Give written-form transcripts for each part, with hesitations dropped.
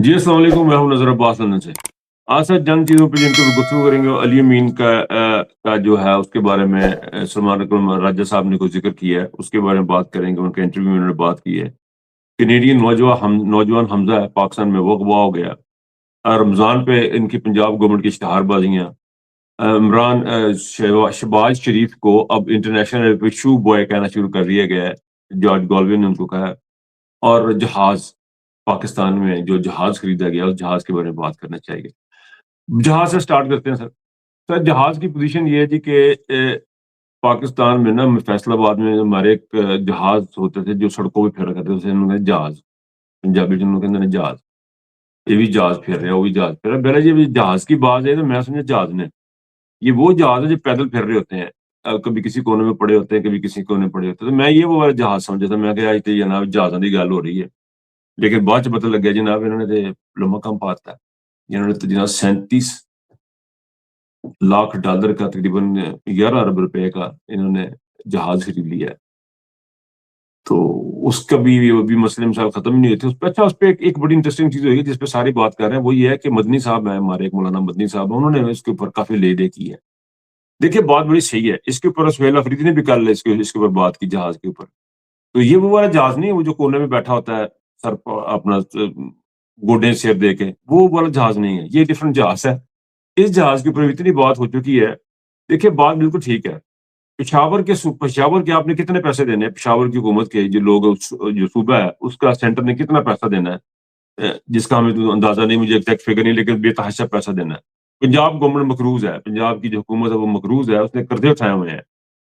جی السلام علیکم، میں ہوں نظر عباس لندن سے۔ آج سر چند چیزوں پہ جن پہ گفتگو کریں گے، علی امین کا جو ہے اس کے بارے میں سلمان اکرم راجہ صاحب نے کوئی ذکر کیا ہے، اس کے بارے میں بات کریں گے۔ ان کے انٹرویو میں انہوں نے بات کی ہے۔ کینیڈین نوجوان حمزہ ہے پاکستان میں، وہ اغوا ہو گیا۔ رمضان پہ ان کی پنجاب گورنمنٹ کی اشتہار بازیاں۔ عمران شہباز شریف کو اب انٹرنیشنل پہ شو بوائے کہنا شروع کر دیا گیا ہے، جارج گالوین نے ان کو کہا ہے۔ اور جہاز، پاکستان میں جو جہاز خریدا گیا اس جہاز کے بارے میں بات کرنا چاہیے۔ جہاز سے سٹارٹ کرتے ہیں سر۔ سر جہاز کی پوزیشن یہ ہے جی کہ پاکستان میں نا فیصل آباد میں ہمارے ایک جہاز ہوتے تھے جو سڑکوں پہ پھیرا کرتے تھے، انہوں نے جہاز، پنجابی جنہوں کہتے ہیں جہاز، یہ بھی جہاز پھیر رہا ہے، وہ بھی جہاز پھیر رہا ہے۔ پہلے یہ جہاز کی بات ہے تو میں سمجھا جہاز نے، یہ وہ جہاز ہے جو پیدل پھر رہے ہوتے ہیں، کبھی کسی کونے میں پڑے ہوتے ہیں، کبھی کسی کونے میں پڑے ہوتے ہیں۔ تو میں یہ وہ والا جہاز سمجھا تھا، میں کہ یہ جناب جہازوں کی گل ہو رہی ہے، لیکن بعد چ پتہ لگ گیا جناب انہوں نے لمبا کم پاتا ہے۔ انہوں نے تو جناب 37 لاکھ ڈالر کا، تقریباً 11 ارب روپے کا انہوں نے جہاز خرید لیا ہے۔ تو اس کا بھی مسئلے مثال ختم نہیں ہوتے اس پہ۔ اچھا، اس پہ ایک بڑی انٹرسٹنگ چیز ہوئی جس پہ ساری بات کر رہے ہیں، وہ یہ ہے کہ مدنی صاحب ہیں ہمارے، ایک مولانا مدنی صاحب، انہوں نے اس کے اوپر کافی لے دے کی ہے۔ دیکھیے بات بڑی صحیح ہے، اس کے اوپر سہیل افریدی نے بھی کل اس کے اوپر بات کی، جہاز کے اوپر۔ تو یہ وہ والا جہاز نہیں ہے وہ جو کونے میں بیٹھا ہوتا ہے، سر اپنا گوڈے سیر دے کے، وہ والا جہاز نہیں ہے، یہ ڈفرنٹ جہاز ہے۔ اس جہاز کے اوپر اتنی بات ہو چکی ہے۔ دیکھیے بات بالکل ٹھیک ہے، پشاور کے آپ نے کتنے پیسے دینے ہیں؟ پشاور کی حکومت کے جو لوگ، جو صوبہ ہے اس کا سینٹر نے کتنا پیسہ دینا ہے، جس کا ہمیں تو اندازہ نہیں، مجھے ایگزیکٹ فگر نہیں، لیکن بے تحاشا پیسہ دینا ہے۔ پنجاب گورنمنٹ مقروض ہے، پنجاب کی جو حکومت ہے وہ مقروض ہے، اس نے قرضے اٹھائے ہوئے ہیں۔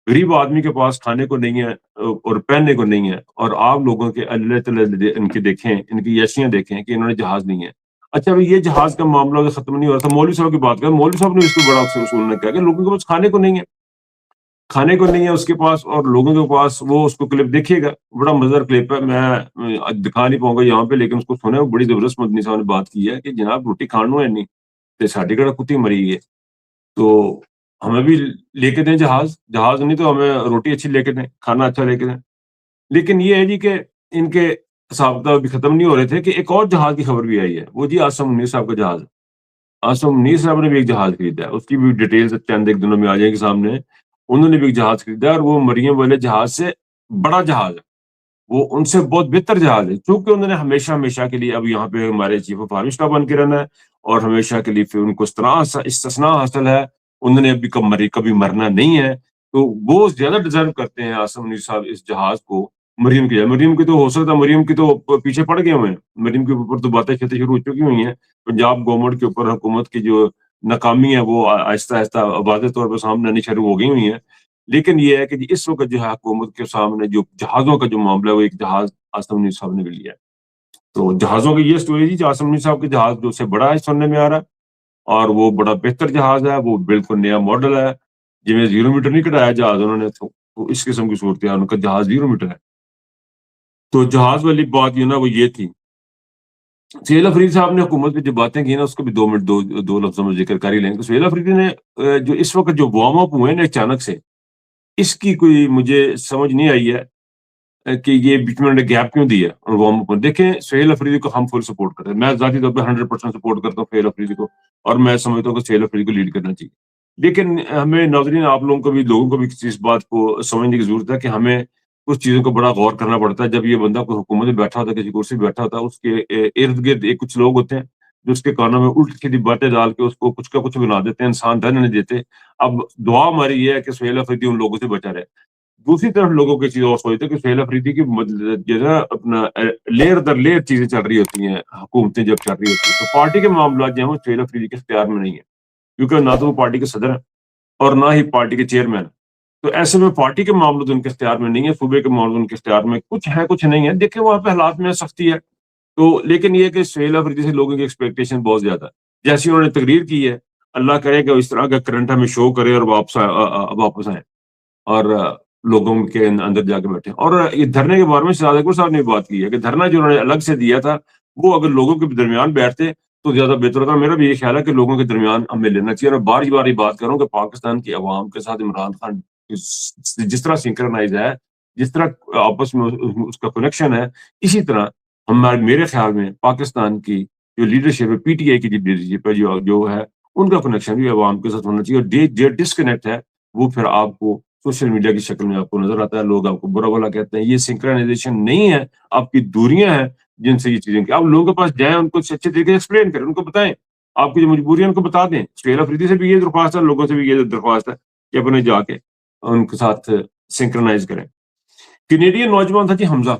غریب آدمی کے پاس کھانے کو نہیں ہے اور پہننے کو نہیں ہے، اور آپ لوگوں کے اللہ تعالیٰ ان کی دیکھیں، ان کی یشیاں دیکھیں کہ انہوں نے جہاز نہیں ہے۔ اچھا بھائی، یہ جہاز کا معاملہ تو ختم نہیں ہو رہا تھا، مولوی صاحب کی بات کریں، مولوی صاحب نے اس کو بڑا اصول نے کہا کہ لوگوں کے پاس کھانے کو نہیں ہے، کھانے کو نہیں ہے اس کے پاس، اور لوگوں کے پاس، وہ اس کو کلپ دیکھیے گا، بڑا مزیدار کلپ ہے، میں دکھا نہیں پاؤں گا یہاں پہ، لیکن اس کو سنے، بڑی زبردست مدنی صاحب نے بات کی ہے کہ جناب روٹی کھانو ہے نہیں تے ساڈی کہڑا کتی مری ہے، تو ہمیں بھی لے کے دیں جہاز نہیں تو ہمیں روٹی اچھی لے کے دیں، کھانا اچھا لے کے دیں۔ لیکن یہ ہے جی کہ ان کے ضابطہ بھی ختم نہیں ہو رہے تھے کہ ایک اور جہاز کی خبر بھی آئی ہے، وہ جی آصم منیر صاحب کا جہاز ہے۔ آصم منیر صاحب نے بھی ایک جہاز خریدا ہے، اس کی بھی ڈیٹیلز چند ایک دنوں میں آ جائیں گے سامنے۔ انہوں نے بھی ایک جہاز خریدا ہے، اور وہ مریم والے جہاز سے بڑا جہاز ہے، وہ ان سے بہت بہتر جہاز ہے، چونکہ انہوں نے ہمیشہ کے لیے اب یہاں پہ ہمارے چیف آف آرمی اسٹاف بن کے رہنا ہے، اور ہمیشہ کے لیے پھر ان کو استثناء حاصل ہے، انہوں نے ابھی کبھی مرنا نہیں ہے، تو وہ زیادہ ڈیزرو کرتے ہیں آصم منیر صاحب اس جہاز کو مریم کی۔ مریم کی تو ہو سکتا ہے، مریم کی تو پیچھے پڑ گئے ہوئے ہیں، مریم کے اوپر تو باتیں چلتی شروع ہو چکی ہوئی ہیں، پنجاب گورنمنٹ کے اوپر حکومت کی جو ناکامی ہے وہ آہستہ آہستہ واضح طور پر سامنے آنی شروع ہو گئی ہوئی ہیں۔ لیکن یہ ہے کہ جی اس وقت جو ہے حکومت کے سامنے جو جہازوں کا جو معاملہ ہے، وہ ایک جہاز آصم منیر صاحب نے بھی لیا ہے۔ تو جہازوں کی یہ سٹوری جی، آصم منیر صاحب کے جہاز جو سے بڑا ہے سننے میں آ رہا ہے، اور وہ بڑا بہتر جہاز ہے، وہ بالکل نیا ماڈل ہے، جی میں 0 میٹر نہیں کٹایا جہاز انہوں نے، تو اس قسم کی صورت ہے، ان کا جہاز 0 میٹر ہے۔ تو جہاز والی بات یہ نا وہ یہ تھی۔ سہیل افریدی صاحب نے حکومت پہ جو باتیں کی نا، اس کو بھی 2 منٹ دو لفظوں میں ذکر کر ہی لیں گے۔ سہیل افریدی نے جو اس وقت جو وارم اپ ہوئے نا اچانک سے، اس کی کوئی مجھے سمجھ نہیں آئی ہے کہ یہ بیچ میں گیپ کیوں دی ہے، اور وارم اپ دیکھیں سہیل افریدی کو ہم فل سپورٹ کرتے ہیں، میں ذاتی طور پہ 100% سپورٹ کرتا ہوں سہیل افریدی کو، اور میں سمجھتا ہوں کہ سہیل افریدی کو لیڈ کرنا چاہیے۔ لیکن ہمیں ناظرین، آپ لوگوں کو بھی اس بات کو سمجھنے کی ضرورت ہے کہ ہمیں کچھ چیزوں کو بڑا غور کرنا پڑتا ہے۔ جب یہ بندہ کوئی حکومت میں بیٹھا ہوتا ہے، کسی کرسی پہ بیٹھا ہوتا ہے، اس کے ارد گرد ایک کچھ لوگ ہوتے ہیں جو اس کے کانوں میں الٹ سیدھی باتیں ڈال کے اس کو کچھ کا کچھ بنا دیتے ہیں، انسان رہنے نہیں دیتے۔ اب دعا ہماری یہ ہے کہ سہیل افریدی ان لوگوں سے بچا رہے۔ دوسری طرف لوگوں کی چیز اور سوچتے ہیں کہ سہیل افریدی کی جو ہے نا اپنا لیئر در لیئر چیزیں چل رہی ہوتی ہیں، حکومتیں جب چل رہی ہوتی ہیں تو پارٹی کے معاملات جو ہیں وہ سہیل افریدی کے اختیار میں نہیں ہے، کیونکہ نہ تو وہ پارٹی کے صدر ہیں اور نہ ہی پارٹی کے چیئرمین۔ تو ایسے میں پارٹی کے معاملات ان کے اختیار میں نہیں ہے، صوبے کے معاملات ان کے اختیار میں کچھ ہے کچھ نہیں ہے۔ دیکھیں وہاں پہ حالات میں سختی ہے، تو لیکن یہ کہ سہیل افریدی سے لوگوں کی ایکسپیکٹیشن بہت زیادہ ہے، جیسی انہوں نے تقریر کی ہے، اللہ کرے کہ اس طرح کا کرنٹ ہمیں شو کرے اور واپس آئے اور لوگوں کے اندر جا کے بیٹھے۔ اور یہ دھرنے کے بارے میں شہزاد اکبر صاحب نے بات کی ہے کہ دھرنا جو انہوں نے الگ سے دیا تھا، وہ اگر لوگوں کے درمیان بیٹھتے تو زیادہ بہتر ہوتا۔ میرا بھی یہ خیال ہے کہ لوگوں کے درمیان ہمیں لینا چاہیے، اور بار بار یہ بات کروں کہ پاکستان کی عوام کے ساتھ عمران خان جس طرح سنکرنائز ہے، جس طرح آپس میں اس کا کنیکشن ہے، اسی طرح میرے خیال میں پاکستان کی جو لیڈرشپ ہے پی ٹی آئی کی لیڈرشپ ہے جو ہے ان کا کنیکشن بھی عوام کے ساتھ ہونا چاہیے، اور جو ڈسکنیکٹ ہے وہ پھر آپ کو سوشل میڈیا کی شکل میں آپ کو نظر آتا ہے، لوگ آپ کو برا بھلا کہتے ہیں. یہ سنکرائنائزیشن نہیں ہے، آپ کی دوریاں ہیں جن سے یہ چیزیں آپ لوگوں کے پاس جائیں، ان کو اچھے طریقے سے ایکسپلین کریں، ان کو بتائیں آپ کی جو مجبوری ہے ان کو بتا دیں. سہیل افریدی سے بھی یہ درخواست ہے، لوگوں سے بھی یہ درخواست ہے کہ اپنے جا کے ان کے ساتھ سنکرنائز کریں. کینیڈین نوجوان تھا جی حمزہ،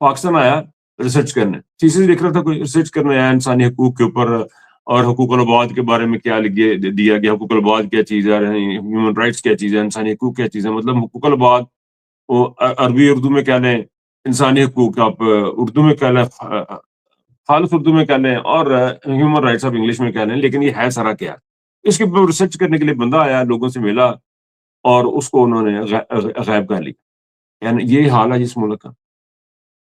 پاکستان آیا ریسرچ کرنے، تھیسس لکھ رہا تھا، کوئی ریسرچ کرنے آیا انسانی حقوق کے اوپر اور حقوق العباد کے بارے میں کیا دیا گیا، حقوق العباد کیا چیز ہے، ہیومن رائٹس کیا چیز ہے، انسانی حقوق کیا چیز ہے. مطلب حقوق العباد وہ عربی اردو میں کہہ لیں، انسانی حقوق آپ اردو میں کہہ لیں، خالص اردو میں کہہ لیں، اور ہیومن رائٹس آپ انگلش میں کہہ لیں، لیکن یہ ہے سارا کیا؟ اس کے اوپر ریسرچ کرنے کے لیے بندہ آیا، لوگوں سے ملا اور اس کو انہوں نے غائب کر لی. یعنی یہ حال ہے جس ملک کا،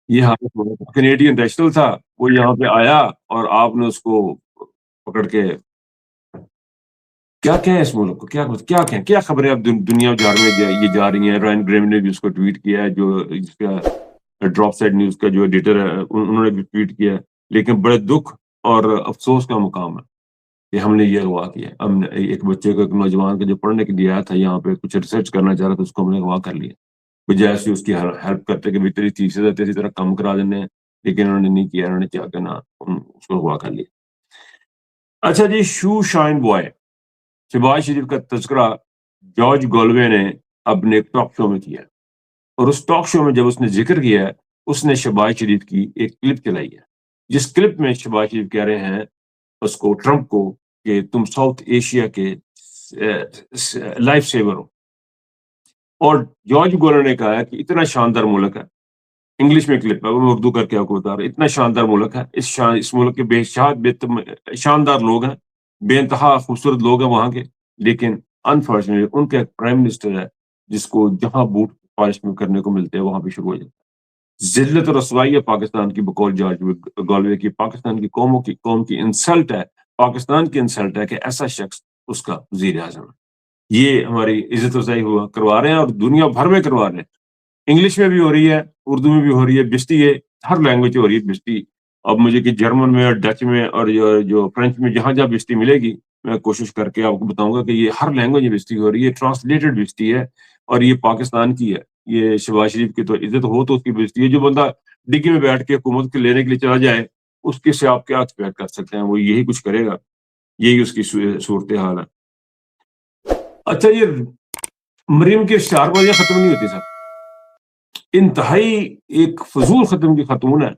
یہ حال ہے ملک کا. کینیڈین نیشنل تھا، وہ یہاں پہ آیا اور آپ نے اس کو پکڑ کے کیا کہیں اس ملک کو، کیا کہیں، کیا خبریں اب دنیا جھاڑ میں یہ جا رہی ہیں. رائن گریم نے بھی اس کو ٹویٹ کیا ہے، جو اس کا ڈراپ سائڈ نیوز کا جو ایڈیٹر ہے انہوں نے بھی ٹویٹ کیا ہے. لیکن بڑے دکھ اور افسوس کا مقام ہے کہ ہم نے یہ اغوا کیا. ہم نے ایک بچے کو، ایک نوجوان کو جو پڑھنے کے لیے آیا تھا یہاں پہ، کچھ ریسرچ کرنا چاہ رہا تھا، اس کو ہم نے اغوا کر لیا. بجائے سے اس کی ہیلپ کرتے کہ تیری تیسری ہے، تیری طرح کم کرا دینے، لیکن انہوں نے نہیں کیا، انہوں نے چاہ کے نہ اس کو اغوا کر لیا. اچھا جی، شو شائن بوائے شہباز شریف کا تذکرہ جارج گولوے نے اپنے ایک ٹاک شو میں کیا، اور اس ٹاک شو میں جب اس نے ذکر کیا ہے، اس نے شہباز شریف کی ایک کلپ چلائی ہے، جس کلپ میں شہباز شریف کہہ رہے ہیں اس کو، ٹرمپ کو، کہ تم ساؤتھ ایشیا کے لائف سیور ہو. اور جارج گولوے نے کہا ہے کہ اتنا شاندار ملک ہے، انگلش میں کلپ ہے، وہ میں اردو کر کے آپ کو بتا رہا ہوں، اتنا شاندار ملک ہے، اس ملک کے شاندار لوگ ہیں، بے انتہا خوبصورت لوگ ہیں وہاں کے، لیکن انفارچونیٹلی ان کا ایک پرائم منسٹر ہے جس کو جہاں بوٹ پالش میں کرنے کو ملتے ہیں وہاں پہ شروع ہو جاتا ہے. ذلت اور رسوائی ہے پاکستان کی، بقول جارج گولوے کی، پاکستان کی قوم کی انسلٹ ہے، پاکستان کی انسلٹ ہے کہ ایسا شخص اس کا وزیر اعظم ہے. یہ ہماری عزت افزائی کروا رہے ہیں، اور دنیا بھر میں کروا رہے ہیں. انگلش میں بھی ہو رہی ہے، اردو میں بھی ہو رہی ہے، بستی ہے، ہر لینگویج ہو رہی ہے بستی. اب مجھے کہ جرمن میں اور ڈچ میں اور جو فرینچ میں جہاں جہاں بستی ملے گی، میں کوشش کر کے آپ کو بتاؤں گا کہ یہ ہر لینگویج میں بستی ہو رہی ہے، ٹرانسلیٹڈ بستی ہے، اور یہ پاکستان کی ہے. یہ شہباز شریف کی تو عزت ہو تو اس کی بستی ہے. جو بندہ ڈگی میں بیٹھ کے حکومت کے لینے کے لیے چلا جائے، اس کے سے آپ کیا ایکسپیکٹ کر سکتے ہیں؟ وہ یہی کچھ کرے گا، یہی اس کی صورتحال ہے. اچھا، یہ مریم کی اشتہار بازیاں ختم نہیں ہوتی سر، انتہائی ایک فضول ختم کی خاتون ہے.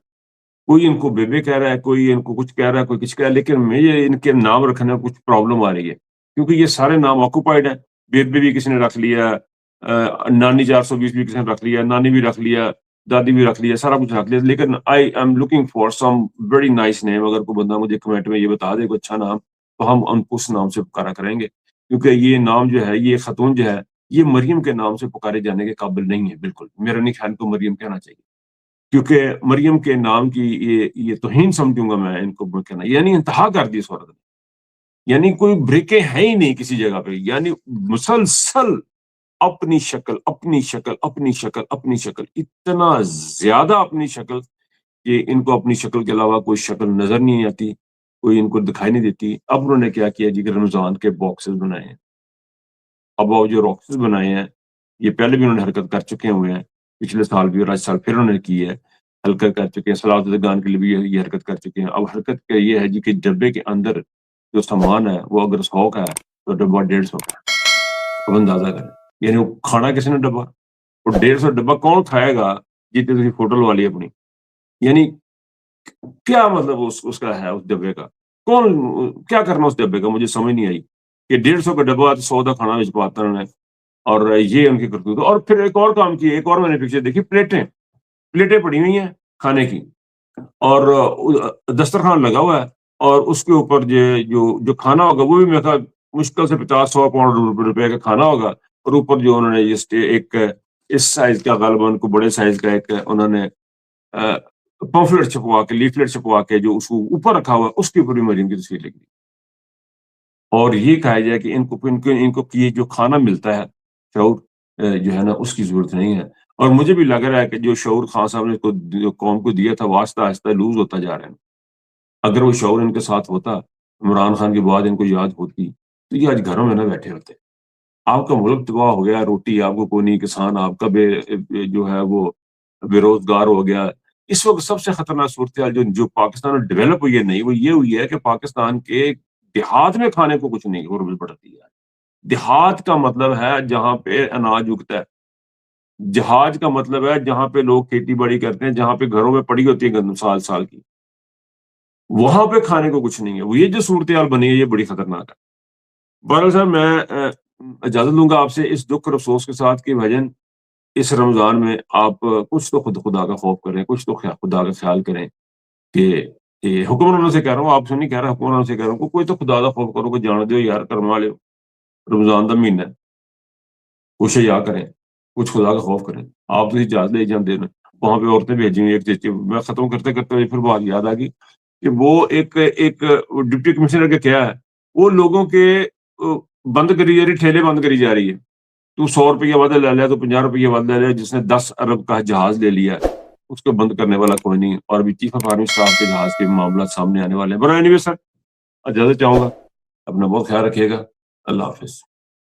کوئی ان کو بیبے کہہ رہا ہے، کوئی ان کو کچھ کہہ رہا ہے، کوئی کچھ کہہ رہا ہے، لیکن مجھے ان کے نام رکھنے میں کچھ پرابلم آ رہی ہے، کیونکہ یہ سارے نام آکوپائڈ ہیں. بیبے بھی کسی نے رکھ لیا، نانی 420 بھی کسی نے رکھ لیا، نانی بھی رکھ لیا، دادی بھی رکھ لیا، سارا کچھ رکھ لیا. لیکن I am looking for some very nice name. اگر کوئی بندہ مجھے کمنٹ میں یہ بتا دے کوئی اچھا نام، تو ہم ان کو اس نام سے پکارا کریں گے، کیونکہ یہ نام جو ہے، یہ خاتون جو ہے، یہ مریم کے نام سے پکارے جانے کے قابل نہیں ہے. بالکل میرا نہیں خیال کو مریم کہنا چاہیے، کیونکہ مریم کے نام کی یہ توہین سمجھوں گا میں ان کو کہنا. یعنی انتہا کر دی اس عورت نے، یعنی کوئی بریکیں ہیں ہی نہیں کسی جگہ پہ، یعنی مسلسل اپنی شکل اپنی شکل اپنی شکل اپنی شکل، اتنا زیادہ اپنی شکل کہ ان کو اپنی شکل کے علاوہ کوئی شکل نظر نہیں آتی، کوئی ان کو دکھائی نہیں دیتی. اب انہوں نے کیا کیا جی، کہ رمضان کے باکسز بنائے ہیں. اب وہ جو باکسز بنائے ہیں، یہ پہلے بھی انہوں نے حرکت کر چکے ہوئے ہیں، پچھلے سال بھی اور آج سال پھر انہوں نے کی ہے، حرکت کر چکے ہیں. صلوات الگان کے لیے بھی یہ حرکت کر چکے ہیں. اب حرکت کا یہ ہے جی کہ ڈبے کے اندر جو سامان ہے وہ اگر 100 کا ہے تو ڈبہ 150 کا ہے. اب اندازہ کریں، یعنی وہ کھانا کسی نے ڈبہ، وہ 150 ڈبہ کون کھائے گا جتنے تھی فوٹو والی اپنی. یعنی کیا مطلب اس کا ہے، اس ڈبے کا کون کیا کرنا اس ڈبے کا، مجھے سمجھ نہیں آئی کہ 150 کا ڈبہ 100 کا کھانا بچ پاتا انہوں نے. اور یہ ان کی کرتوت. اور پھر ایک اور کام کی، ایک اور میں نے پکچر دیکھی، پلیٹیں پڑی ہوئی ہیں کھانے کی، اور دسترخوان لگا ہوا ہے، اور اس کے اوپر جو کھانا ہوگا وہ بھی میرے خیال مشکل سے 50-100 پاؤنڈ روپے کا کھانا ہوگا. اور اوپر جو انہوں نے ایک اس سائز کا، غالباً کو بڑے سائز کا ایک انہوں نے پمفلٹ چھپوا کے، لیفلٹ چھپوا کے جو اس کو اوپر رکھا ہوا ہے، اس کے اوپر بھی مریم کی تصویر لگی. اور یہ کہا جائے کہ ان کو یہ جو کھانا ملتا ہے، شعور جو ہے نا، اس کی ضرورت نہیں ہے. اور مجھے بھی لگ رہا ہے کہ جو شعور خان صاحب نے قوم کو دیا تھا وہ آہستہ آہستہ لوز ہوتا جا رہا ہے. اگر وہ شعور ان کے ساتھ ہوتا، عمران خان کی بات ان کو یاد ہوتی، تو یہ آج گھروں میں نہ بیٹھے ہوتے۔ آپ کا ملک تباہ ہو گیا، روٹی آپ کو کوئی نہیں، کسان آپ کا جو ہے وہ بے روزگار ہو گیا۔ اس وقت سب سے خطرناک صورتحال جو پاکستان میں ڈیولپ ہوئی ہے نہیں، وہ یہ ہوئی ہے کہ پاکستان کے دیہات میں کھانے کو کچھ نہیں، غربت بڑھتی ہے۔ دیہات کا مطلب ہے جہاں پہ اناج اگتا ہے، جہاز کا مطلب ہے جہاں پہ لوگ کھیتی باڑی کرتے ہیں، جہاں پہ گھروں میں پڑی ہوتی ہے گندم سال سال کی، وہاں پہ کھانے کو کچھ نہیں ہے۔ وہ یہ جو صورتحال بنی ہے، یہ بڑی خطرناک ہے۔ بہرحال صاحب، میں اجازت لوں گا آپ سے اس دکھ اور افسوس کے ساتھ کہ بھجن اس رمضان میں آپ کچھ تو خدا کا خوف کریں، کچھ تو خدا کا خیال کریں کہ یہ حکمرانوں سے کہہ رہا ہوں، آپ سے نہیں کہہ رہا، حکمرانوں سے کہہ رہا ہوں کہ کوئی تو خدا کا خوف کرو، کہ جان دیو یار، کرما لو، رمضان کا مہینہ ہے، کچھ یا کریں، کچھ خدا کا خوف کریں۔ آپ تو اجازت لے جاندے نا، وہاں پہ عورتیں بھیجی ہوئی، ایک چیچی، میں ختم کرتے کرتے مجھے پھر بات یاد آ گئی کہ وہ ایک ڈپٹی کمشنر کا کیا ہے، وہ لوگوں کے بند کری جا رہی، ٹھیلے بند کری جا رہی ہے۔ تو 100 روپیہ ودہ لے لیا، تو 50 روپیہ ودہ لے لیا، جس نے 10 ارب کا جہاز لے لیا، اس کو بند کرنے والا کوئی نہیں، اور ابھی چیف آف آرمی اسٹاف کے جہاز کے معاملات سامنے آنے والے ہیں۔ برائے نہیں سر، اجازت چاہوں گا، اپنا بہت خیال رکھیے گا، اللہ حافظ۔